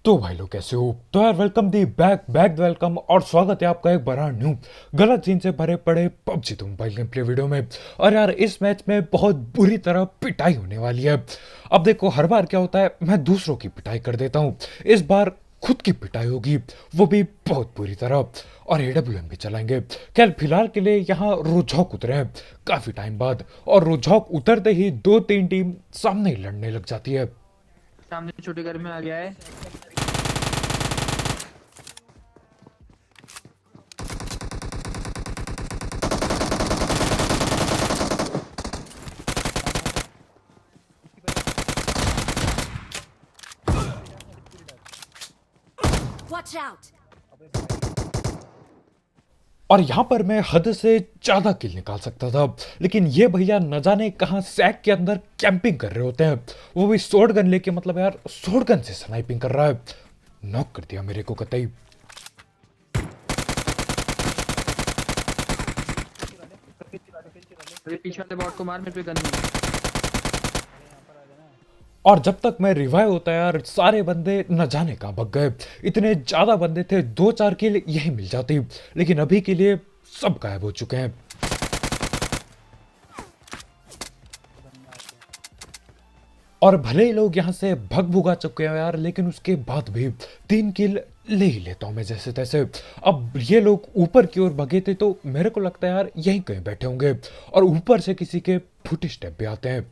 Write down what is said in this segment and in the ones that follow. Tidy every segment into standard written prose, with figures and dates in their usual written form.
तो भाई लोग कैसे हो। तो यार वेलकम दी बैक बैक वेलकम और स्वागत है आपका एक बड़ा न्यू गलत सीन से भरे पड़े पबजी तुम मोबाइल गेम प्ले वीडियो में। और यार इस मैच में बहुत बुरी तरह पिटाई होने वाली है। अब देखो हर बार क्या होता है, मैं दूसरों की पिटाई कर देता हूँ, इस बार खुद की पिटाई होगी, वो भी बहुत बुरी तरह। और एडब्ल्यूएम भी चलाएंगे। खैर फिलहाल के लिए यहाँ रोजॉक उतरे हैं काफी टाइम बाद, और रोजॉक उतरते ही दो तीन टीम सामने ही लड़ने लग जाती है। सामने छोटे घर में आ गया है। Watch out! और यहाँ पर मैं हद से ज्यादा किल निकाल सकता था, लेकिन ये भैया न जाने कहाँ सैक के अंदर कैंपिंग कर रहे होते हैं, वो भी शॉर्ट गन लेके। मतलब यार शॉर्ट गन से स्नाइपिंग कर रहा है। नॉक कर दिया मेरे को कतई। अरे पीछे वाले बॉट को मार, मेरे पे गन नहीं। और जब तक मैं रिवाइव होता यार सारे बंदे न जाने कहाँ भग गए। इतने ज्यादा बंदे थे, दो चार किल यही मिल जाती, लेकिन अभी के लिए सब गायब हो चुके हैं। और भले ही लोग यहाँ से भग भुगा चुके हैं यार, लेकिन उसके बाद भी तीन किल ले ही लेता हूँ मैं जैसे तैसे। अब ये लोग ऊपर की ओर भगे थे, तो मेरे को लगता है यार यहीं कहीं बैठे होंगे, और ऊपर से किसी के फुट स्टेप भी आते हैं।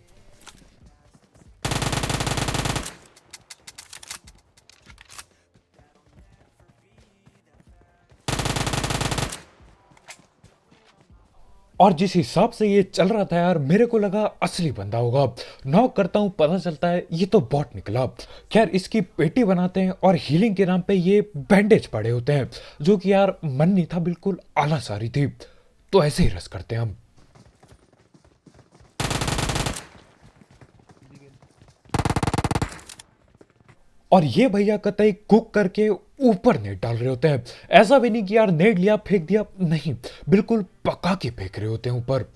और जिस हिसाब से ये चल रहा था यार, मेरे को लगा असली बंदा होगा। नॉक करता हूँ, पता चलता है ये तो बॉट निकला। खैर इसकी पेटी बनाते हैं, और हीलिंग के नाम पे ये बैंडेज पड़े होते हैं, जो कि यार मन नहीं था, बिल्कुल आला सारी थी। तो ऐसे ही रस करते हैं हम। और ये भैया कतई कुक करके ऊपर नेट डाल रहे होते हैं। ऐसा भी नहीं कि यार नेट लिया फेंक दिया, नहीं, बिल्कुल पका के फेंक रहे होते हैं ऊपर।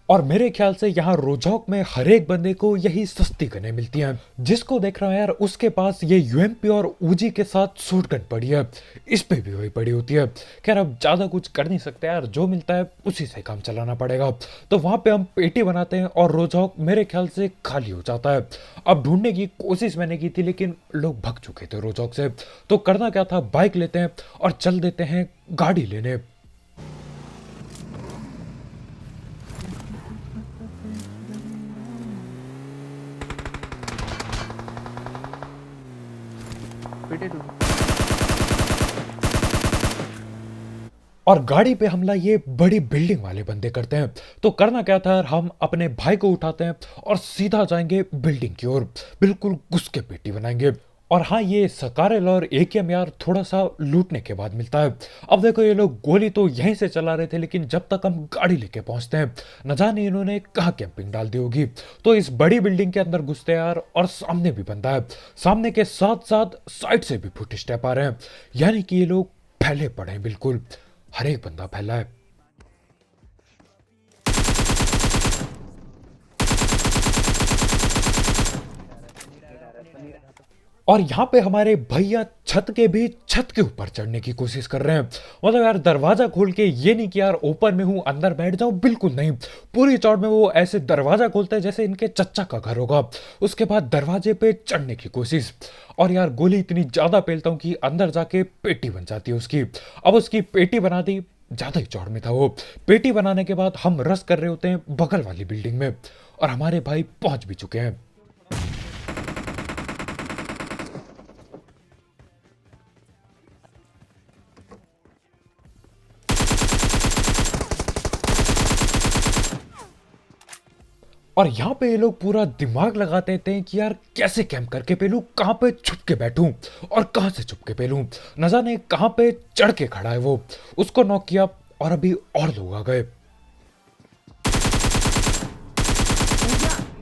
और मेरे ख्याल से यहाँ रोजॉक में हर एक बंदे को यही सस्ती गनें मिलती हैं। जिसको देख रहा है यार उसके पास ये यूएमपी और ऊजी के साथ शॉटगन पड़ी है, इस पे भी वही पड़ी होती है। खैर अब ज्यादा कुछ कर नहीं सकते यार, जो मिलता है उसी से काम चलाना पड़ेगा। तो वहां पे हम पेटी बनाते हैं, और रोजॉक मेरे ख्याल से खाली हो जाता है। अब ढूंढने की कोशिश मैंने की थी, लेकिन लोग भग चुके थे रोजॉक से। तो करना क्या था, बाइक लेते हैं और चल देते हैं गाड़ी लेने। बेटे तू और गाड़ी पे हमला ये बड़ी बिल्डिंग वाले बंदे करते हैं। तो करना क्या था, हम अपने भाई को उठाते हैं और सीधा जाएंगे बिल्डिंग की ओर, बिल्कुल घुस के पेटी बनाएंगे। और हाँ, ये सकारल और एकेएम यार थोड़ा सा लूटने के बाद मिलता है। अब देखो ये लोग गोली तो यहीं से चला रहे थे, लेकिन जब तक हम गाड़ी लेके पहुंचते हैं, न जाने इन्होंने कहाँ कैंपिंग डाल दी होगी। तो इस बड़ी बिल्डिंग के अंदर घुसते हैं यार, और सामने भी बंदा है। सामने के साथ साथ साइड से भी फुट स्टेप आ रहे हैं, यानी कि ये लोग फैले पड़े हैं बिल्कुल। हर एक बंदा फैला है। और यहाँ पे हमारे भैया छत के भी छत के ऊपर चढ़ने की कोशिश कर रहे हैं। मतलब यार दरवाजा खोल के, ये नहीं कि यार ऊपर में हूं अंदर बैठ जाऊं, बिल्कुल नहीं। पूरी चौड़ में वो ऐसे दरवाजा खोलते हैं जैसे इनके चच्चा का घर होगा। उसके बाद दरवाजे पे चढ़ने की कोशिश, और यार गोली इतनी ज्यादा पेलता हूं कि अंदर जाके पेटी बन जाती है उसकी। अब उसकी पेटी बना दी, ज्यादा ही चौड़ में था वो। पेटी बनाने के बाद हम रस कर रहे होते हैं बगल वाली बिल्डिंग में, और हमारे भाई पहुंच भी चुके हैं। और यहाँ पे ये लोग पूरा दिमाग लगाते थे कि यार कैसे कैंप करके पेलूं, कहाँ पे छुप के बैठूं, और कहाँ से छुप के पेलूं। न जाने कहाँ पे चढ़ के खड़ा है वो। उसको नॉक किया, और अभी और लोग आ गए।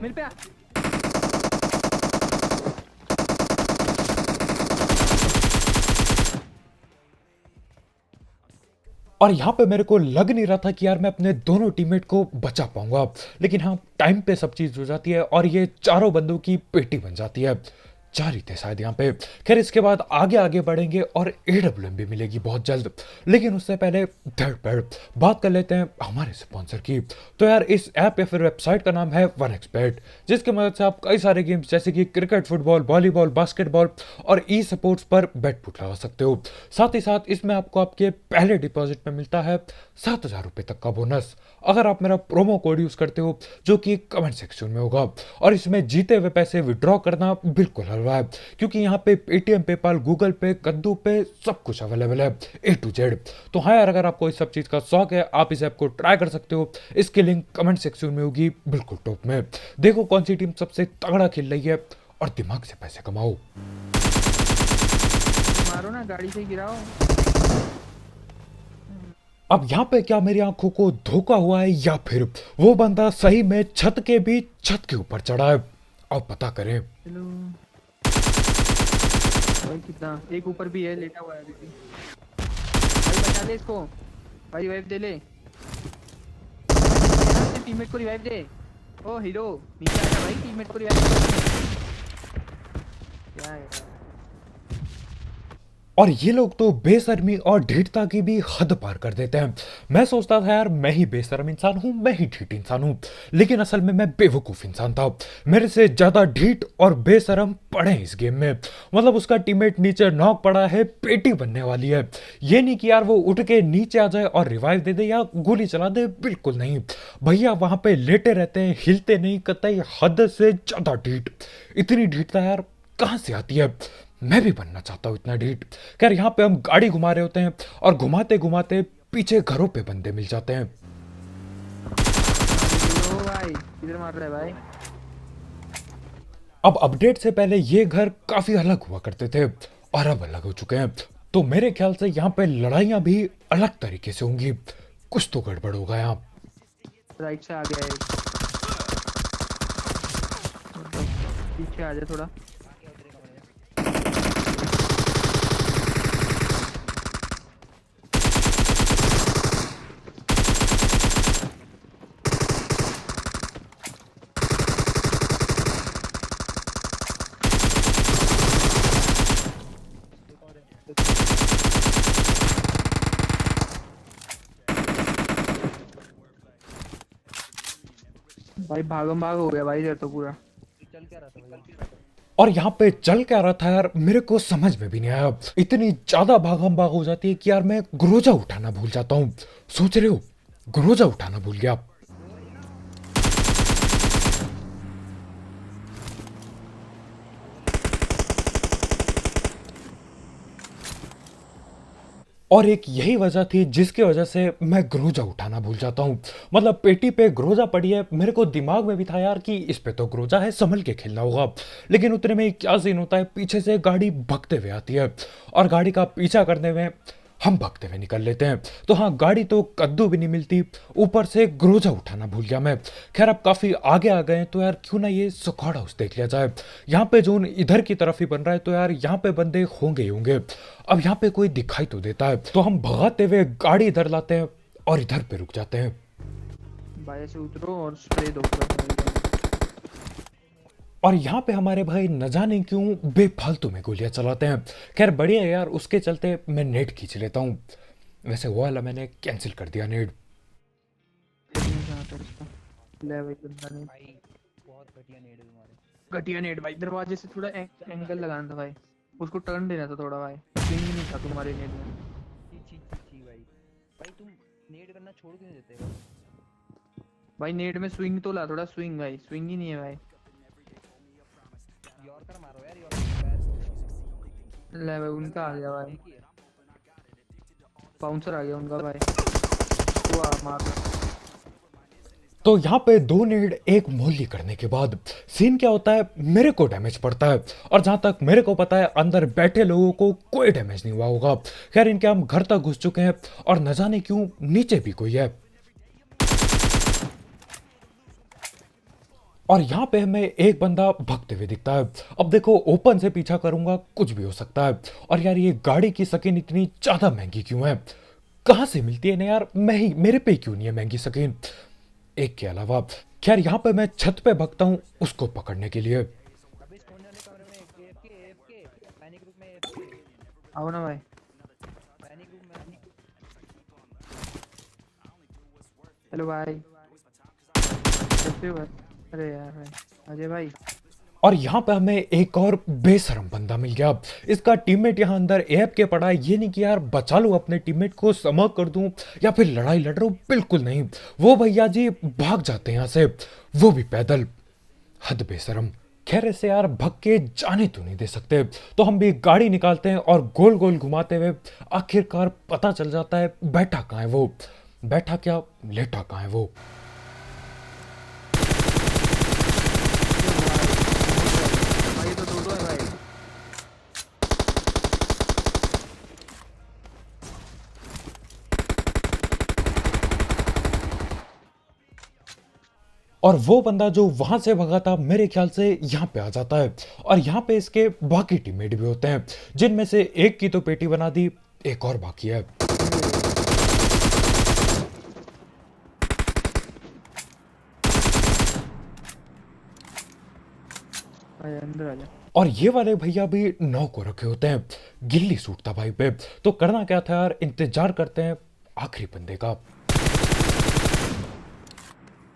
मेरे पे आ। और यहाँ पे मेरे को लग नहीं रहा था कि यार मैं अपने दोनों टीममेट को बचा पाऊंगा, लेकिन हाँ टाइम पे सब चीज़ हो जाती है और ये चारों बंदों की पेटी बन जाती है। चार ही थे शायद यहाँ पे। खैर इसके बाद आगे आगे बढ़ेंगे और AWM भी मिलेगी बहुत जल्द, लेकिन उससे पहले थर्ड पर बात कर लेते हैं हमारे स्पॉन्सर की। तो यार इस ऐप या फिर वेबसाइट का नाम है 1xBet, जिसकी मदद से आप कई सारे गेम्स जैसे कि क्रिकेट, फुटबॉल, वॉलीबॉल, बास्केटबॉल और ई स्पोर्ट्स पर बेट पुट लगा सकते हो। साथ ही साथ इसमें आपको आपके पहले डिपॉजिट में मिलता है 7,000 रुपये तक का बोनस, अगर आप मेरा प्रोमो कोड यूज करते हो, जो कि कमेंट सेक्शन में होगा। और इसमें जीते हुए पैसे विड्रॉ करना बिल्कुल हलवा है, क्योंकि यहाँ पे पेटीएम, पेपाल, गूगल पे, कद्दू पे सब कुछ अवेलेबल है A to Z। तो हाँ यार, अगर आपको इस सब चीज का शौक है, आप इस ऐप को ट्राई कर सकते हो। इसकी लिंक कमेंट सेक्शन में होगी बिल्कुल टॉप में। देखो कौन सी टीम सबसे तगड़ा खेल रही है और दिमाग से पैसे कमाओ। मारो ना, गाड़ी से गिराओ। अब यहाँ पे क्या मेरी आंखों को धोखा हुआ है, या फिर वो बंदा सही में छत के भी छत के ऊपर चढ़ा है? अब पता करें। चलो भाई, कितना एक ऊपर भी है, लेटा हुआ है अभी भी। भाई बचा ले इसको, भाई रिवाइव दे ले, टीममेट को रिवाइव दे। ओ हीरो नीचे आजा भाई, टीममेट को रिवाइव दे। क्या है और ये लोग तो बेशर्मी और ढीठता की भी हद पार कर देते हैं। मैं सोचता था यार मैं ही बेशर्म इंसान हूं, मैं ही ढीठ इंसान हूं, लेकिन असल में मैं बेवकूफ इंसान था। मेरे से ज्यादा ढीठ और बेशर्म पड़े हैं इस गेम में। मतलब उसका टीममेट नीचे नॉक पड़ा है, पेटी बनने वाली है। ये नहीं कि यार वो उठ के नीचे आ जाए और रिवाइव दे दे या गोली चला दे, बिल्कुल नहीं। भैया वहां पे लेटे रहते हैं, हिलते नहीं, कतई हद से ज्यादा ढीठ। इतनी ढीठता यार कहां से आती है? मैं भी बनना चाहता हूँ इतना ढीठ। खैर यहाँ पे हम गाड़ी घुमा रहे होते हैं और घुमाते घुमाते पीछे घरों पे बंदे मिल जाते हैं। ओ भाई, किधर मार रहा है भाई? अब अपडेट से पहले ये घर काफी अलग हुआ करते थे और अब अलग हो चुके हैं, तो मेरे ख्याल से यहाँ पे लड़ाइयाँ भी अलग तरीके से होंगी। कुछ तो गड़बड़ होगा यहाँ। राइट से आ गया है, पीछे आ जा थोड़ा। भाई भागम भाग हो गया भाई इधर तो पूरा। और यहाँ पे चल क्या रहा था यार, मेरे को समझ में भी नहीं आया। इतनी ज्यादा भागम भाग हो जाती है कि यार मैं ग्रोजा उठाना भूल जाता हूँ। सोच रहे हो, ग्रोजा उठाना भूल गया। और एक यही वजह थी जिसकी वजह से मैं ग्रोजा उठाना भूल जाता हूँ। मतलब पेटी पे ग्रोजा पड़ी है, मेरे को दिमाग में भी था यार कि इस पे तो ग्रोजा है, संभल के खेलना होगा। लेकिन उतने में क्या सीन होता है, पीछे से गाड़ी भगते हुए आती है और गाड़ी का पीछा करने में हम भागते हुए निकल लेते हैं। तो हाँ, गाड़ी तो कद्दू भी नहीं मिलती, ऊपर से ग्रोजा उठाना भूल गया मैं। खैर अब काफी आगे आ गए हैं, तो यार क्यों ना ये सुखाड़ हाउस देख लिया जाए। यहाँ पे जोन इधर की तरफ ही बन रहा है, तो यार यहाँ पे बंदे होंगे ही होंगे। अब यहाँ पे कोई दिखाई तो देता है, तो हम भगाते हुए गाड़ी इधर लाते हैं और इधर पे रुक जाते हैं। भाई से उतरो और स्प्रे दो पूरा। और यहाँ पे हमारे भाई न जाने क्यों बेफालतू में गोलियां चलाते हैं। खैर बढ़िया है यार, उसके चलते मैं नेट खींच लेता हूँ। वैसे वो वाला मैंने कैंसिल कर दिया नेट। ले भाई बंदा नहीं भाई, बहुत घटिया नेट है तुम्हारे। घटिया नेट भाई, दरवाजे से थोड़ा एंगल लगाना था भाई, उसको टर्न देना था थोड़ा भाई, स्विंग ही नहीं था तुम्हारे नेट में। भाई भाई तुम नेट करना छोड़ क्यों देते हो? भाई नेट में स्विंग तो ला, थोड़ा स्विंग भाई, स्विंग ही नहीं है भाई। यॉर्कर मारो यार, यॉर्कर। ले भाई उनका आ गया भाई, बाउंसर आ गया उनका भाई, वाह मार दो। तो यहाँ पे दो नेड एक मोली करने के बाद सीन क्या होता है, मेरे को डैमेज पड़ता है। और जहां तक मेरे को पता है अंदर बैठे लोगों को कोई डैमेज नहीं हुआ होगा। खैर इनके हम घर तक घुस चुके हैं और न जाने क्यों नीचे भी कोई है। और यहाँ पे हमें एक बंदा भगते हुए दिखता है। अब देखो ओपन से पीछा करूंगा कुछ भी हो सकता है। और यार ये गाड़ी की स्किन इतनी ज्यादा महंगी क्यों है? कहाँ से मिलती है ना यार, मैं ही, मेरे पे क्यों नहीं है महंगी स्किन। एक के अलावा खैर यहाँ पे मैं छत पे भगता हूँ उसको पकड़ने के लिए। अबे इस कोने वाले कमरे में एएफके पैनिक रूम में एएफके आओ ना भाई। पैनिक रूम में हेलो भाई, कैसे हो भाई? अरे यार भाई, अजय भाई। और यहाँ पे हमें एक और बेशरम बंदा मिल गया। इसका टीममेट यहाँ अंदर एप के पड़ा है। ये नहीं कि यार बचा लूं अपने टीममेट को, समक कर दूं या फिर लड़ाई लड़ रहा हूं, बिल्कुल नहीं। वो भैया जी भाग जाते हैं यहाँ से, वो भी पैदल। हद बेशरम। खैर ऐसे यार भग के जाने तो नहीं दे सकते, तो हम भी गाड़ी निकालते हैं और गोल गोल घुमाते हुए आखिरकार पता चल जाता है बैठा कहाँ है वो। बैठा क्या, लेटा कहाँ है वो। भाई ये तो दो है भाई। और वो बंदा जो वहां से भगा था मेरे ख्याल से यहाँ पे आ जाता है। और यहाँ पे इसके बाकी टीममेट भी होते हैं, जिनमें से एक की तो पेटी बना दी, एक और बाकी है। भाई अंदर आ जा। और ये वाले भैया भी 9 को रखे होते हैं। गिल्ली सूट था भाई पे, तो करना क्या था यार, इंतजार करते हैं आखिरी बंदे का।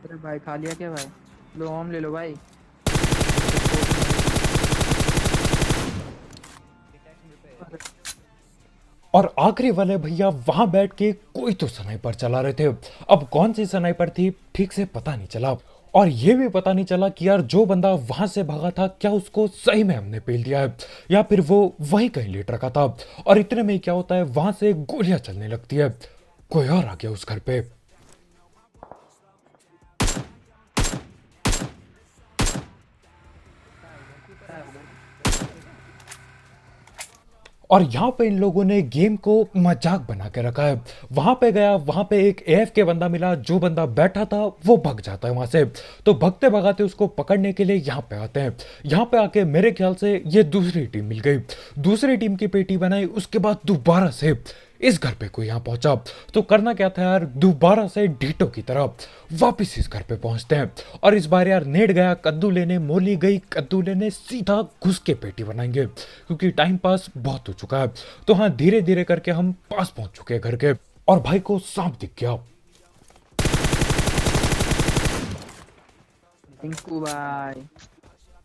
अरे भाई खा लिया क्या भाई? लो होम ले लो भाई। और आखिरी वाले भैया वहां बैठ के कोई तो स्नाइपर चला रहे थे। अब कौन सी स्नाइपर थी ठीक से पता नहीं चला। और ये भी पता नहीं चला कि यार जो बंदा वहां से भागा था क्या उसको सही में हमने पेल दिया है या फिर वो वहीं कहीं लेट रखा था। और इतने में क्या होता है, वहां से गोलियां चलने लगती है। कोई और आ गया उस घर पे। और यहाँ पे इन लोगों ने गेम को मजाक बना के रखा है। वहां पे गया, वहां पे एक एफ के बंदा मिला, जो बंदा बैठा था वो भग जाता है वहां से। तो भगते भगाते उसको पकड़ने के लिए यहाँ पे आते हैं। यहाँ पे आके मेरे ख्याल से ये दूसरी टीम मिल गई, दूसरी टीम की पेटी बनाई। उसके बाद दोबारा से इस घर पे कोई यहाँ पहुंचा, तो करना क्या था यार, दोबारा से डीटो की तरफ वापस इस घर पे पहुंचते हैं। और इस बार यार नेड गया कद्दू लेने, मोली गई कद्दू लेने, सीधा घुस के पेटी बनाएंगे क्योंकि टाइम पास बहुत हो चुका है। तो हाँ, धीरे धीरे करके हम पास पहुंच चुके हैं घर के। और भाई को सांप दिख गया। टिंकू भाई।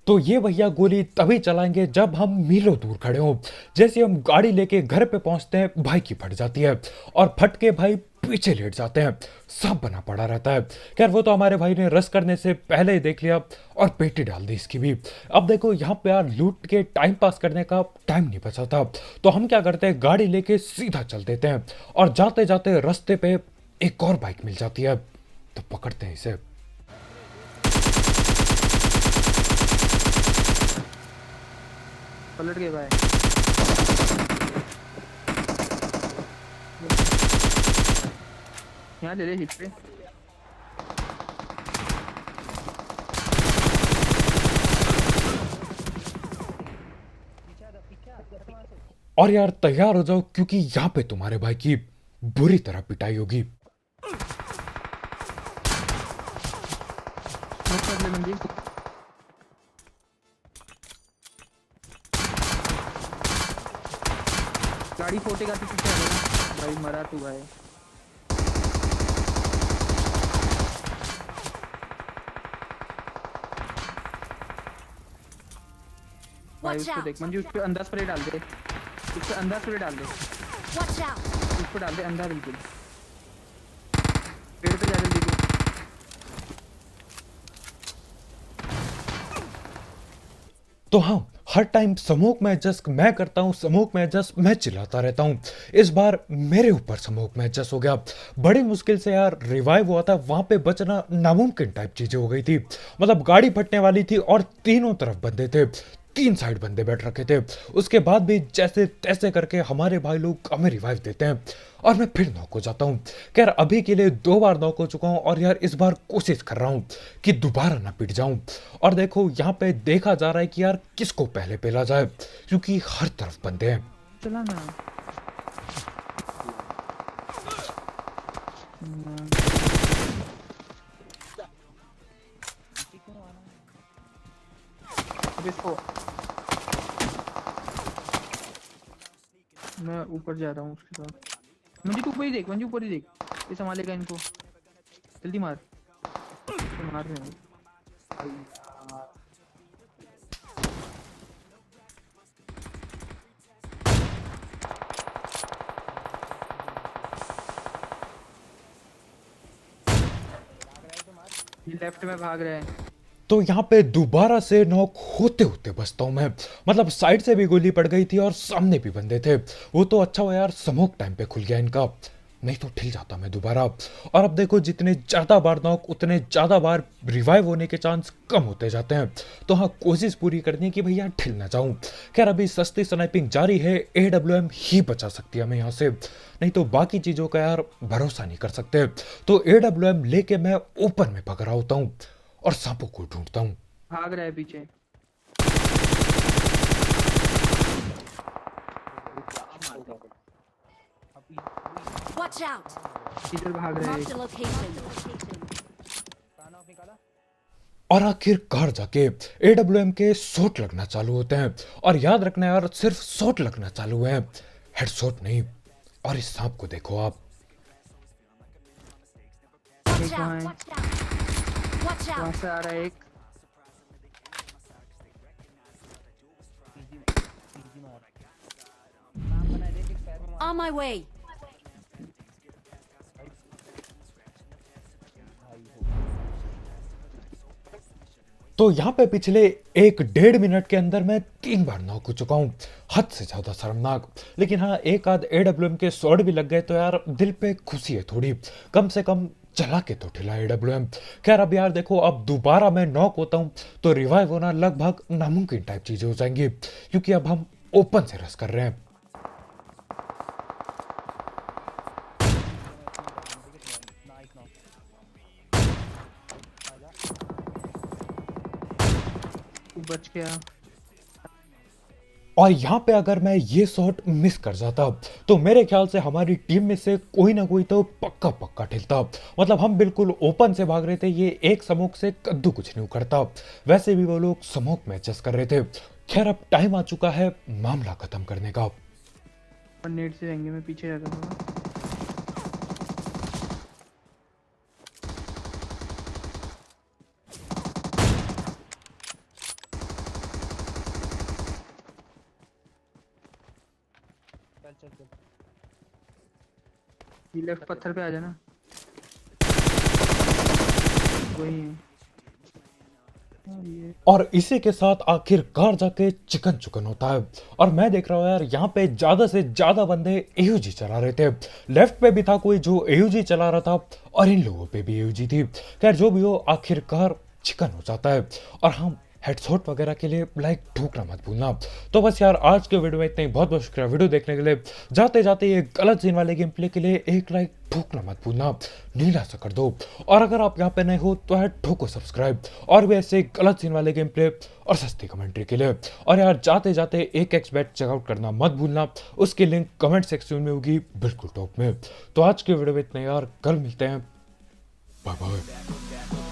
तो ये भैया गोली तभी चलाएंगे जब हम मीलों दूर खड़े हों। जैसे हम गाड़ी लेके घर पे पहुंचते हैं, भाई की फट जाती है और फट के भाई पीछे लेट जाते हैं। सांप बना पड़ा रहता है। खैर वो तो हमारे भाई ने रस करने से पहले ही देख लिया और पेटी डाल दी इसकी भी। अब देखो यहाँ पे यार लूट के टाइम पास करने का टाइम नहीं बचा था, तो हम क्या करते हैं, गाड़ी लेके सीधा चल देते हैं। और जाते जाते रास्ते पे एक और बाइक मिल जाती है, तो पकड़ते हैं इसे। पलट गए भाई। यहाँ ले ले हिट पे। और यार तैयार हो जाओ क्योंकि यहाँ पे तुम्हारे भाई की बुरी तरह पिटाई होगी। मत कर ले बंदी। गाड़ी फोटेगा तो पीछे आ जाना। भाई मरा तू भाई। भाई Watch उसको out! देख मंजू, उस पे अंदर स्प्रे डाल दे, उस पे अंदर स्प्रे डाल दे, Watch out! उस पे डाल दे अंदर बिल्कुल। पेड़ पे जा जल्दी तू। तो हाँ, हर टाइम स्मोक में एडजस्ट मैं करता हूँ, स्मोक में एडजस्ट मैं चिल्लाता रहता हूँ। इस बार मेरे ऊपर स्मोक में एडजस्ट हो गया। बड़ी मुश्किल से यार रिवाइव हुआ था, वहां पे बचना नामुमकिन टाइप चीजें हो गई थी। मतलब गाड़ी फटने वाली थी और तीनों तरफ बंदे थे, 3 साइड बंदे बैठ रखे थे। उसके बाद भी जैसे तैसे करके हमारे भाई लोग हमें रिवाइव देते हैं और मैं फिर नॉक हो जाता हूँ। खैर अभी के लिए 2 बार नॉक हो चुका हूँ और यार इस बार कोशिश कर रहा हूँ कि दोबारा ना पिट जाऊँ। और देखो यहाँ पे देखा जा रहा है कि यार किसको पहले पेला जाए, क्योंकि हर तरफ बंदे हैं। चला ना। पीछे क्यों आना है? अब इसको मैं ऊपर जा रहा हूँ उसके साथ। मंजी तू ऊपर ही देख, मंजी ऊपर ही देख, ये संभालेगा इनको। जल्दी मार, ये मार रहे हैं। ये लेफ्ट में भाग रहे हैं। तो यहाँ पे दोबारा से नॉक होते होते बचता हूँ मैं। मतलब साइड से भी गोली पड़ गई थी और सामने भी बंदे थे। वो तो अच्छा हुआ यार स्मोक टाइम पे खुल गया इनका, नहीं तो ठिल जाता मैं दोबारा। और अब देखो जितने ज़्यादा बार नॉक उतने ज़्यादा बार रिवाइव होने के चांस कम होते जाते हैं। तो हाँ, कोशिश पूरी करनी है कि भैया ठिल ना जाऊँ। खैर अभी सस्ती स्नाइपिंग जारी है, AWM ही बचा सकती है हमें यहाँ से, नहीं तो बाकी चीज़ों का यार भरोसा नहीं कर सकते। तो AWM लेके मैं ओपन में पकड़ा होता हूँ और सांपों को ढूंढता हूँ। भाग रहा है पीछे। अभी Watch out! इधर भाग रहा है Marked एक। a location. काना ऑफ निकाला। और आखिरकार जाके AWM के शॉट लगना चालू होते हैं। और याद रखना यार, सिर्फ शॉट लगना चालू हुए हैं, हेडशॉट नहीं। और इस सांप को देखो आप, Watch एक वहाँ out! है, Watch वहाँ out! से आ रहा है एक। पीजी मार। काम बना दे, एक पैर में मार। On my way! भाई हो। तो यहाँ पे पिछले 1-1.5 मिनट के अंदर मैं 3 बार नॉक हो चुका हूँ। हद से ज्यादा शर्मनाक। लेकिन हाँ, एक आध AWM के शॉट भी लग गए तो यार दिल पे खुशी है थोड़ी, कम से कम चला के तो ठिला AWM। खैर अब यार देखो, अब दोबारा मैं नॉक होता हूँ तो रिवाइव होना लगभग नामुमकिन टाइप चीजें हो जाएंगी, क्योंकि अब हम ओपन से रस कर रहे हैं। Nice knock. आजा। तू बच गया। और यहाँ पे अगर मैं ये शॉट मिस कर जाता तो मेरे ख्याल से हमारी टीम में से कोई ना कोई तो पक्का पक्का ठिलता। मतलब हम बिल्कुल ओपन से भाग रहे थे, ये एक स्मोक से कद्दू कुछ नहीं उखड़ता। वैसे भी वो लोग स्मोक में एडजस्ट कर रहे थे। खैर अब टाइम आ चुका है मामला खत्म करने का। और नेट से जाएंगे, मैं पीछे जाता हूँ। चल चल चल। ये लेफ्ट पत्थर पे आ जाना, वही है। और ये और इसी के साथ आखिरकार जाके चिकन चुकन होता है। और मैं देख रहा हूँ यार, यहाँ पे ज्यादा से ज्यादा बंदे AUG चला रहे थे। लेफ्ट पे भी था कोई जो AUG चला रहा था, और इन लोगों पे भी AUG थी। खैर जो भी हो, आखिरकार चिकन हो जाता है। और हम हेडशॉट वगैरह के लिए लाइक ठोकना मत भूलना। तो बस यार आज के वीडियो में इतना ही। बहुत बहुत शुक्रिया वीडियो देखने के लिए। जाते जाते ये गलत सीन वाले गेम प्ले के लिए एक लाइक ठोकना मत भूलना, नीला सा कर दो। और अगर आप यहाँ पे नए हो तो यार ठोको सब्सक्राइब, और भी ऐसे गलत सीन वाले गेम प्ले और सस्ती कमेंट्री के लिए। और यार जाते जाते 1xbet चेकआउट करना मत भूलना, उसकी लिंक कमेंट सेक्शन में होगी बिल्कुल टॉप में। तो आज के वीडियो में इतना यार, कल मिलते हैं, बाय बाय।